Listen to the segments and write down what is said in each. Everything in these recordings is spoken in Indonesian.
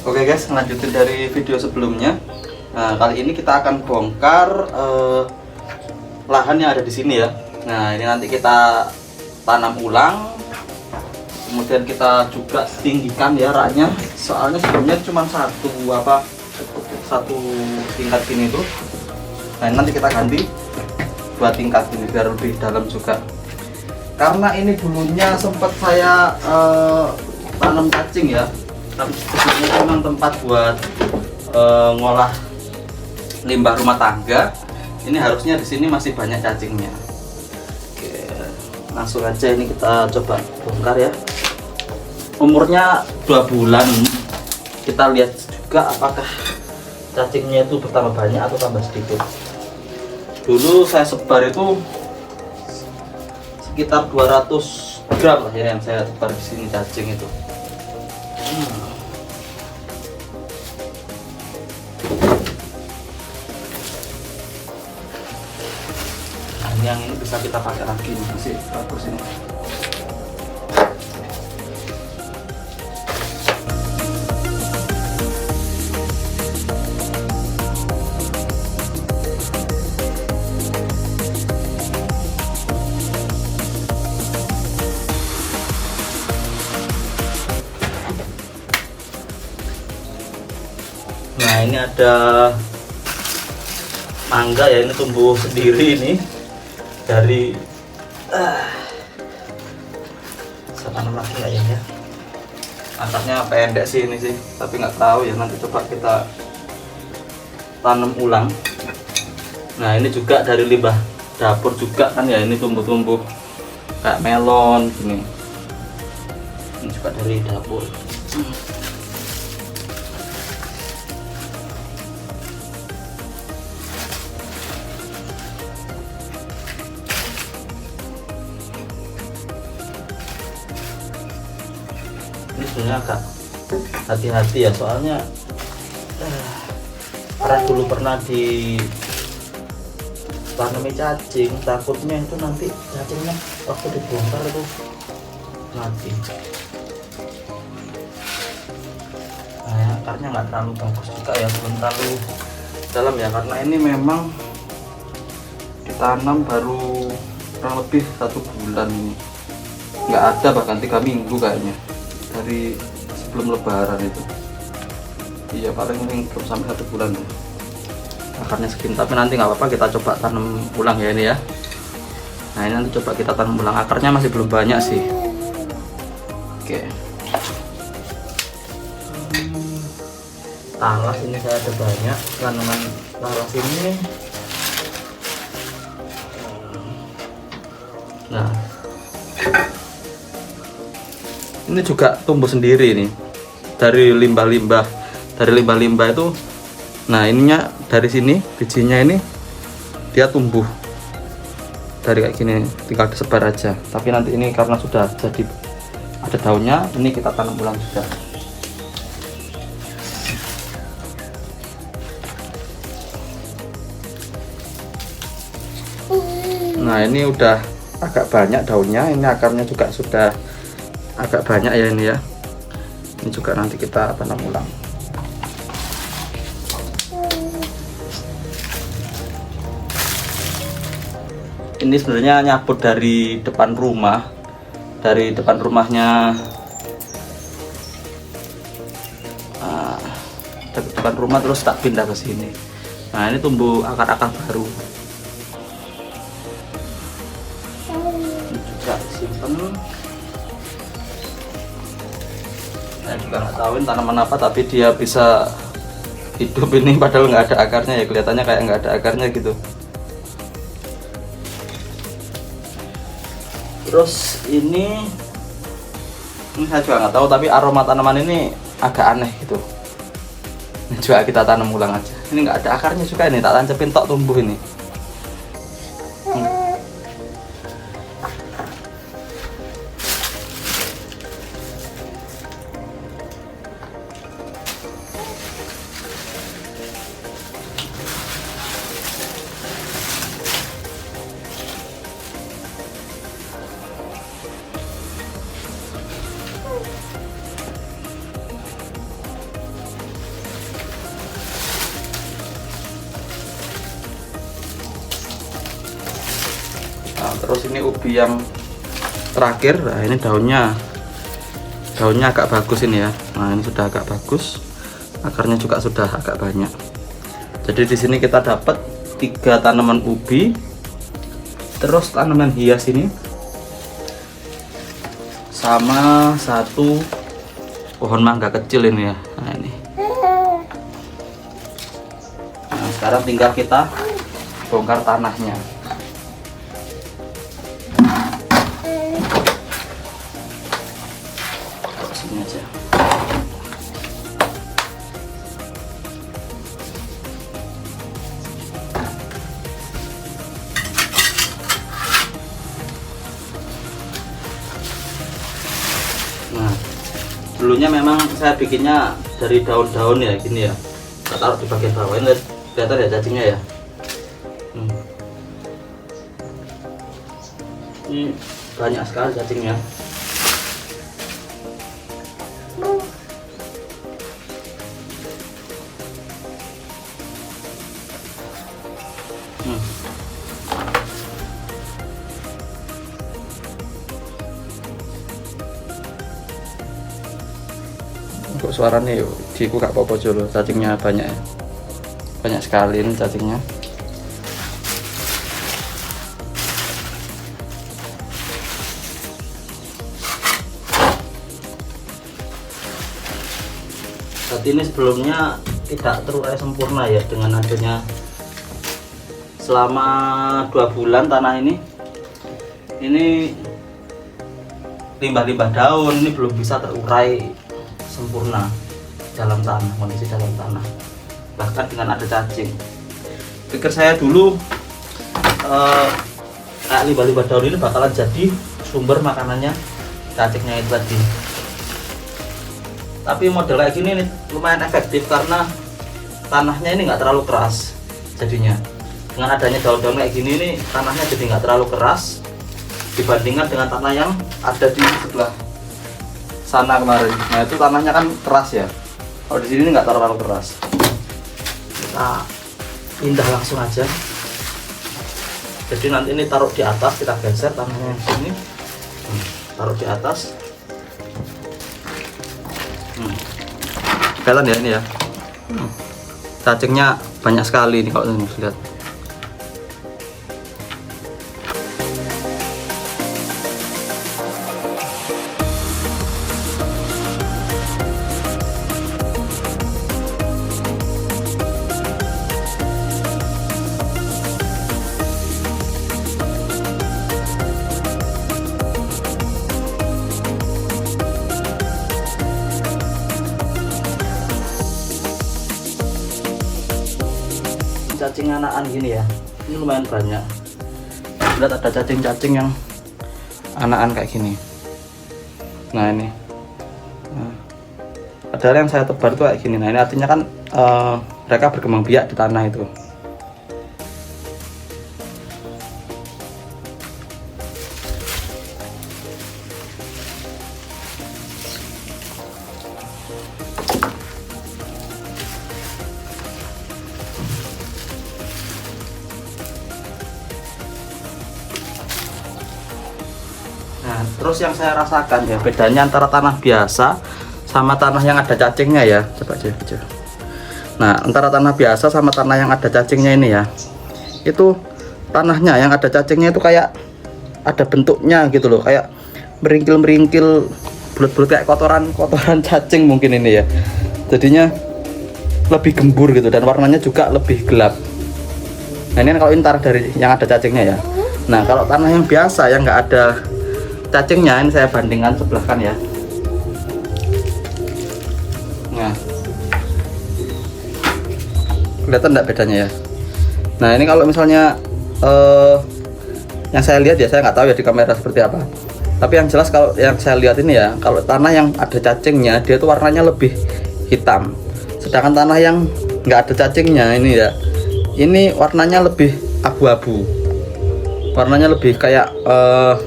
Oke guys, lanjutin dari video sebelumnya. Nah, kali ini kita akan bongkar lahan yang ada di sini ya. Nah, ini nanti kita tanam ulang. Kemudian kita juga tinggikan ya raknya. Soalnya sebelumnya cuma satu tingkat gini tuh. Nah, nanti kita ganti 2 tingkat ini biar lebih dalam juga. Karena ini dulunya sempat saya tanam cacing ya. Tapi sebetulnya memang tempat buat ngolah limbah rumah tangga. Ini harusnya di sini masih banyak cacingnya. Oke, langsung aja ini kita coba bongkar ya. Umurnya 2 bulan. Kita lihat juga apakah cacingnya itu bertambah banyak atau tambah sedikit. Dulu saya sebar itu sekitar 200 gram lah ya yang saya sebar di sini cacing itu. Nah, yang ini bisa kita pakai lagi nih, masih bagus ini. Nah, ini ada mangga ya, ini tumbuh sendiri ini dari saya tanam lagi kayaknya. Akarnya pendek sih ini sih, tapi nggak tahu ya, nanti coba kita tanam ulang. Nah, ini juga dari limbah dapur juga kan ya, ini tumbuh-tumbuh kayak melon gini. Ini juga dari dapur. Ini sebenarnya agak hati-hati ya, soalnya karena dulu pernah di tanami cacing, takutnya itu nanti cacingnya waktu dibongkar itu mati. Nah, akarnya nggak terlalu bagus juga ya, belum terlalu dalam ya, karena ini memang ditanam baru kurang lebih 1 bulan ini, nggak ada bahkan 3 minggu kayaknya dari sebelum lebaran itu. Iya, paling belum sampai 1 bulan ya akarnya segini, tapi nanti nggak apa-apa, kita coba tanam ulang ya ini ya. Nah, ini nanti coba kita tanam ulang, akarnya masih belum banyak sih. Oke, talas ini saya ada banyak tanaman talas ini. Nah, ini juga tumbuh sendiri nih dari limbah-limbah itu. Nah, ininya dari sini, bijinya ini dia tumbuh dari kayak gini, tinggal disebar aja. Tapi nanti ini karena sudah jadi ada daunnya, ini kita tanam ulang juga. Nah, ini udah agak banyak daunnya, ini akarnya juga sudah agak banyak ya ini ya. Ini juga nanti kita tanam ulang. Ini sebenarnya nyabut dari depan rumah, dari depan rumahnya, depan rumah, terus tak pindah ke sini. Nah, ini tumbuh akar-akar baru. Ini juga simpen. Saya juga nggak tahu ini tanaman apa, tapi dia bisa hidup ini padahal nggak ada akarnya ya, kelihatannya kayak nggak ada akarnya gitu. Terus ini saya juga nggak tahu, tapi aroma tanaman ini agak aneh gitu. Ini juga kita tanam ulang aja. Ini nggak ada akarnya juga, ini tak tancepin tok tumbuh ini. Terus ini ubi yang terakhir. Nah, ini daunnya agak bagus ini ya. Nah, ini sudah agak bagus, akarnya juga sudah agak banyak. Jadi di sini kita dapat 3 tanaman ubi, terus tanaman hias ini, sama 1 pohon mangga kecil ini ya. Nah, ini. Nah, sekarang tinggal kita bongkar tanahnya. Sini aja. Nah, dulunya memang saya bikinnya dari daun-daun ya, gini ya. Saya taruh di bagian bawah ini, kelihatan ya cacingnya ya. Ini banyak sekali cacingnya. Kok suaranya yuk diku gak apa-apa dulu, cacingnya banyak ya. Banyak sekali ini cacingnya. Saat ini sebelumnya tidak terurai sempurna ya, dengan adanya selama 2 bulan tanah ini limbah-limbah daun ini belum bisa terurai sempurna dalam tanah, kondisi dalam tanah, bahkan dengan ada cacing. Pikir saya dulu kayak limbah-limbah daun ini bakalan jadi sumber makanannya cacingnya itu tadi. Tapi model kayak gini nih lumayan efektif karena tanahnya ini nggak terlalu keras jadinya. Dengan adanya daun-daun kayak gini nih, tanahnya jadi nggak terlalu keras dibandingkan dengan tanah yang ada di sebelah sana kemarin. Nah, itu tanahnya kan keras ya. Kalau di sini nggak terlalu keras. Kita pindah langsung aja. Jadi nanti ini taruh di atas, kita geser tanahnya yang sini, taruh di atas. Kelihatan ya ini ya. Cacingnya banyak sekali nih kalau ini lihat. Cacing anakan gini ya, ini lumayan banyak. Lihat ada cacing-cacing yang anakan kayak gini. Nah ini, padahal yang saya tebar tuh kayak gini. Nah ini artinya kan mereka berkembang biak di tanah itu. Nah, terus yang saya rasakan ya bedanya antara tanah biasa sama tanah yang ada cacingnya ya. Coba aja. Nah, antara tanah biasa sama tanah yang ada cacingnya ini ya. Itu tanahnya yang ada cacingnya itu kayak ada bentuknya gitu loh, kayak meringkil-meringkil, bulat-bulat kayak kotoran cacing mungkin ini ya. Jadinya lebih gembur gitu dan warnanya juga lebih gelap. Nah, ini kalau intar dari yang ada cacingnya ya. Nah, kalau tanah yang biasa yang nggak ada cacingnya, ini saya bandingkan sebelah kan ya. Nah, kelihatan enggak bedanya ya. Nah, ini kalau misalnya yang saya lihat ya, saya nggak tahu ya di kamera seperti apa. Tapi yang jelas kalau yang saya lihat ini ya, kalau tanah yang ada cacingnya dia itu warnanya lebih hitam. Sedangkan tanah yang nggak ada cacingnya ini ya, ini warnanya lebih abu-abu. Warnanya lebih kayak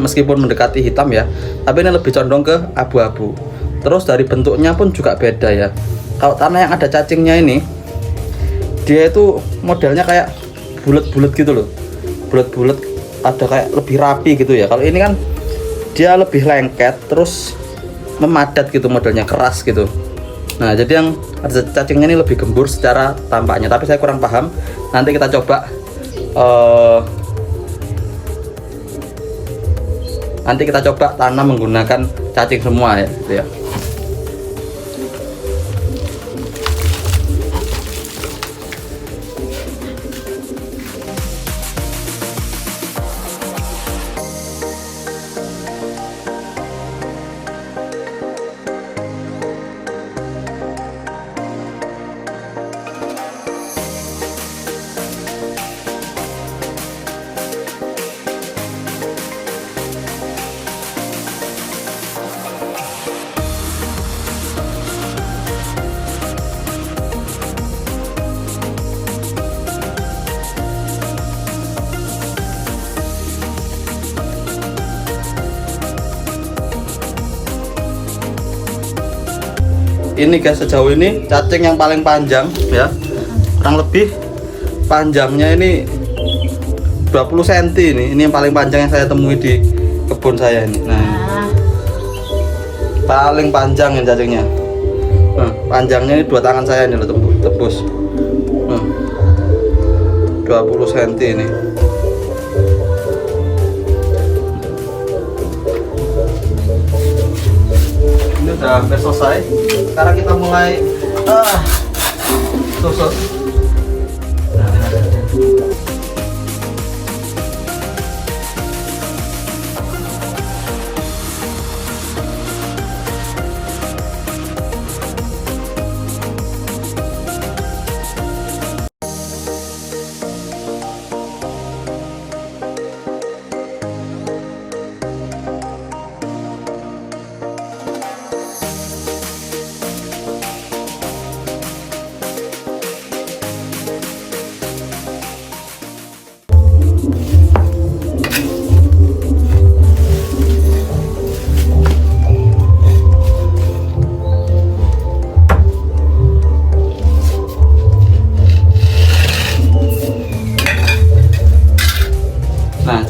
meskipun mendekati hitam ya, tapi ini lebih condong ke abu-abu. Terus dari bentuknya pun juga beda ya. Kalau tanah yang ada cacingnya ini, dia itu modelnya kayak bulat-bulat gitu loh, bulat-bulat ada kayak lebih rapi gitu ya. Kalau ini kan dia lebih lengket terus memadat gitu, modelnya keras gitu. Nah jadi yang ada cacingnya ini lebih gembur secara tampaknya, tapi saya kurang paham. Nanti kita coba tanam menggunakan cacing semua ya gitu ya. Ini guys, sejauh ini cacing yang paling panjang ya, kurang lebih panjangnya ini 20 cm ini yang paling panjang yang saya temui di kebun saya ini. Nah, paling panjang yang cacingnya. Nah, panjangnya ini 2 tangan saya ini loh, tembus. 20 cm ini. Ini udah hampir selesai. Sekarang kita mulai susut.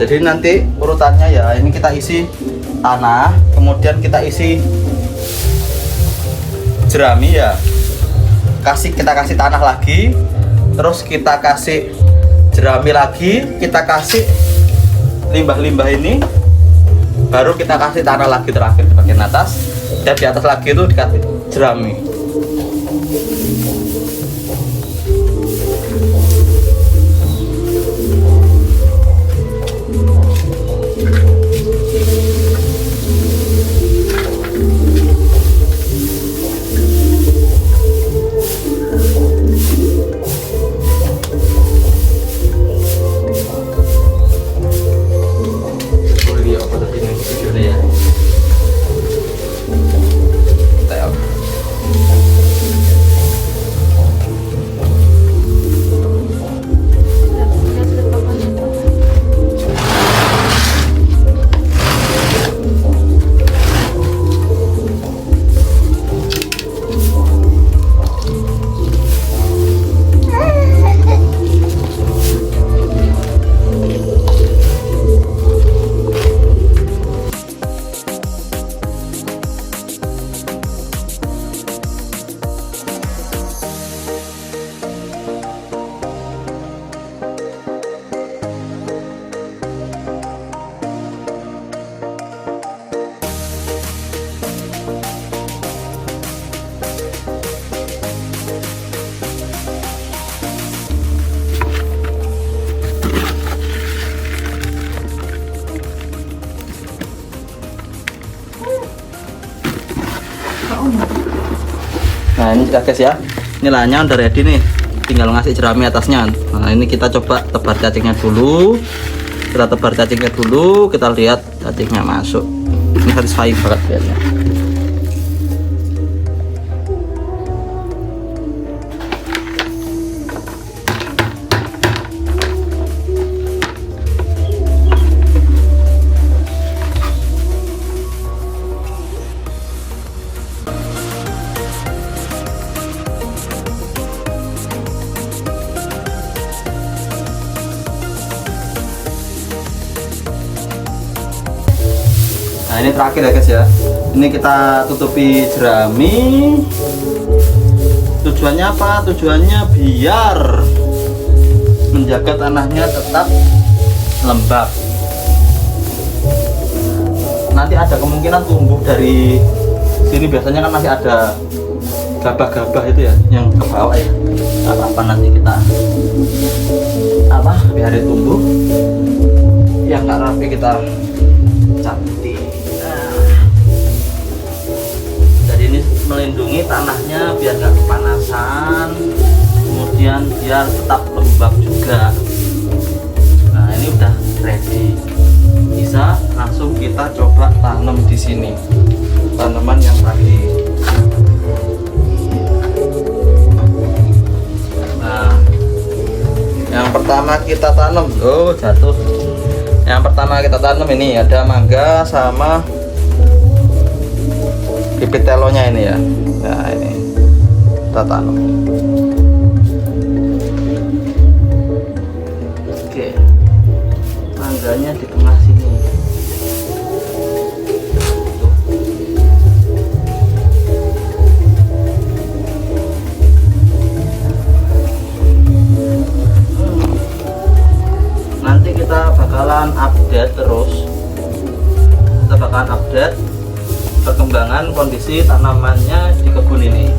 Jadi nanti urutannya ya, ini kita isi tanah, kemudian kita isi jerami ya, kita kasih tanah lagi, terus kita kasih jerami lagi, kita kasih limbah-limbah ini, baru kita kasih tanah lagi terakhir di bagian atas, dan di atas lagi itu dikasih jerami. Nah ini sudah guys ya, ini lahannya udah ready nih, tinggal ngasih jerami atasnya. Nah ini kita coba tebar cacingnya dulu, kita lihat cacingnya masuk. Ini satisfying banget lihatnya. Nah ini terakhir ya guys ya, ini kita tutupi jerami. Tujuannya apa? Tujuannya biar menjaga tanahnya tetap lembab. Nanti ada kemungkinan tumbuh dari sini, biasanya kan masih ada gabah-gabah itu ya yang ke bawah ya. Apa nanti kita biar tumbuh, yang nggak rapi kita cabut. Jadi ini melindungi tanahnya biar nggak kepanasan, kemudian biar tetap lembab juga. Nah ini udah ready, bisa langsung kita coba tanam di sini tanaman yang tadi. Nah yang pertama kita tanam, jatuh. Yang pertama kita tanam ini ada mangga sama bibit telonya ini ya. Nah ini kita tanam. Oke, mangganya di tengah sini. Nanti kita bakalan update terus. Kita bakalan update perkembangan kondisi tanamannya di kebun ini.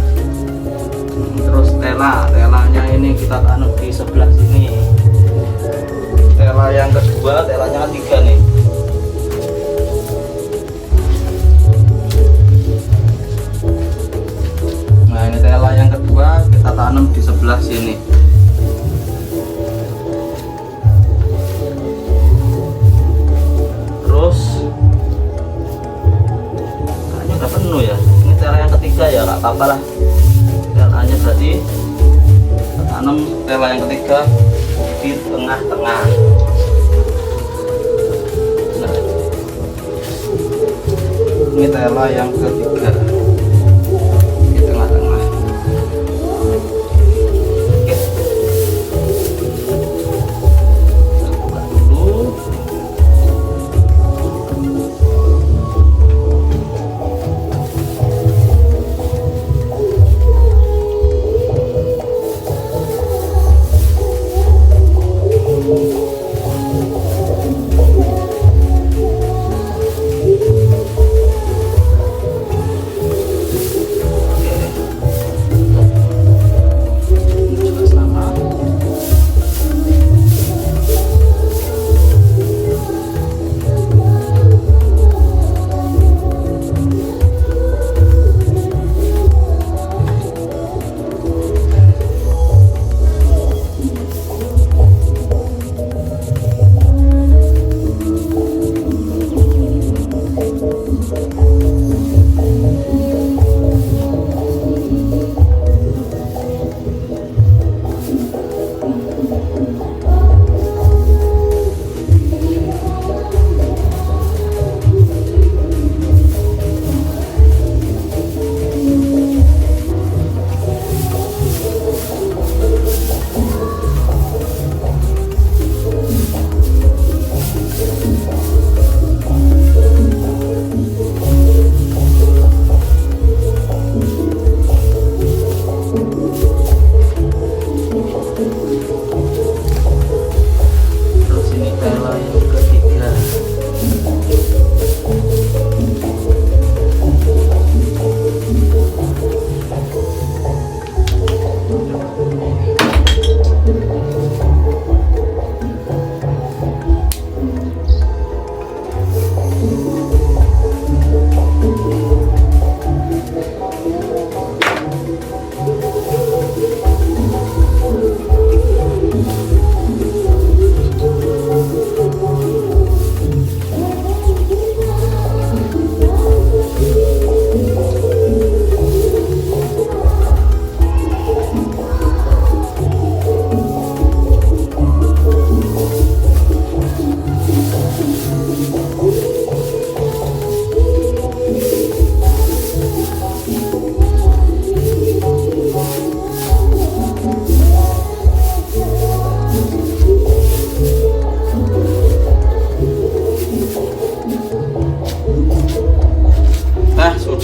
Terus telanya ini kita tanam di sebelah sini. Tela yang kedua, telanya ketiga nih. Nah ini tela yang kedua kita tanam di sebelah sini. Terus udah penuh ya, ini tela yang ketiga ya, nggak apa-apa lah. Telanya berarti tanam tela yang ketiga di tengah-tengah. Nah, ini tela yang ketiga di tengah-tengah. Oke, kita buka dulu.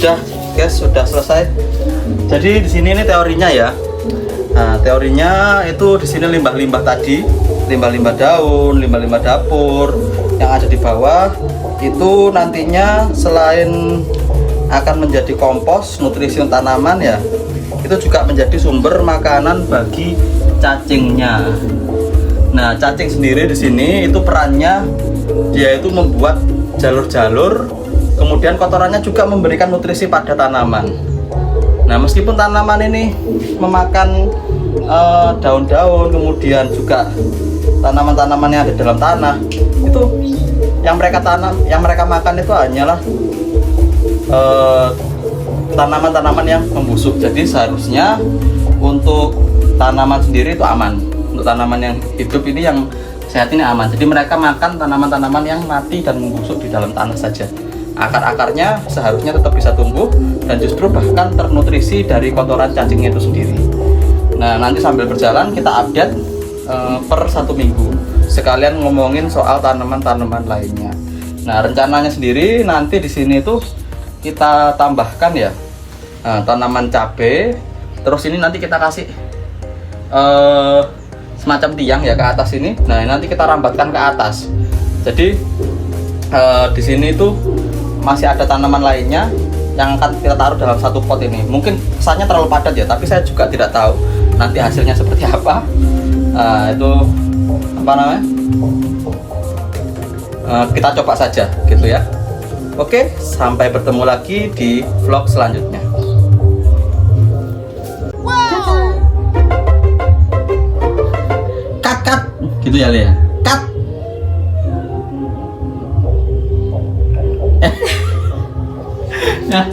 Udah, guys, sudah selesai. Jadi di sini ini teorinya ya. Nah, teorinya itu di sini limbah-limbah tadi, limbah-limbah daun, limbah-limbah dapur yang ada di bawah itu nantinya selain akan menjadi kompos nutrisi tanaman ya, itu juga menjadi sumber makanan bagi cacingnya. Nah, cacing sendiri di sini itu perannya dia itu membuat jalur-jalur, kemudian kotorannya juga memberikan nutrisi pada tanaman. Nah, meskipun tanaman ini memakan daun-daun, kemudian juga tanaman-tanaman yang ada dalam tanah, itu yang mereka tanam, yang mereka makan itu hanyalah tanaman-tanaman yang membusuk. Jadi seharusnya untuk tanaman sendiri itu aman. Untuk tanaman yang hidup ini, yang sehat ini aman. Jadi mereka makan tanaman-tanaman yang mati dan membusuk di dalam tanah saja. Akar-akarnya seharusnya tetap bisa tumbuh dan justru bahkan ternutrisi dari kotoran cacingnya itu sendiri. Nah, nanti sambil berjalan kita update per 1 minggu, sekalian ngomongin soal tanaman-tanaman lainnya. Nah, rencananya sendiri nanti di sini tuh kita tambahkan ya tanaman cabai. Terus ini nanti kita kasih semacam tiang ya ke atas ini. Nah, nanti kita rambatkan ke atas. Jadi di sini tuh masih ada tanaman lainnya yang akan kita taruh dalam satu pot ini. Mungkin kesannya terlalu padat ya, tapi saya juga tidak tahu nanti hasilnya seperti apa. Itu apa namanya? Kita coba saja gitu ya. Oke, sampai bertemu lagi di vlog selanjutnya. Wow. Cut gitu ya, Lea. Cut. Nah.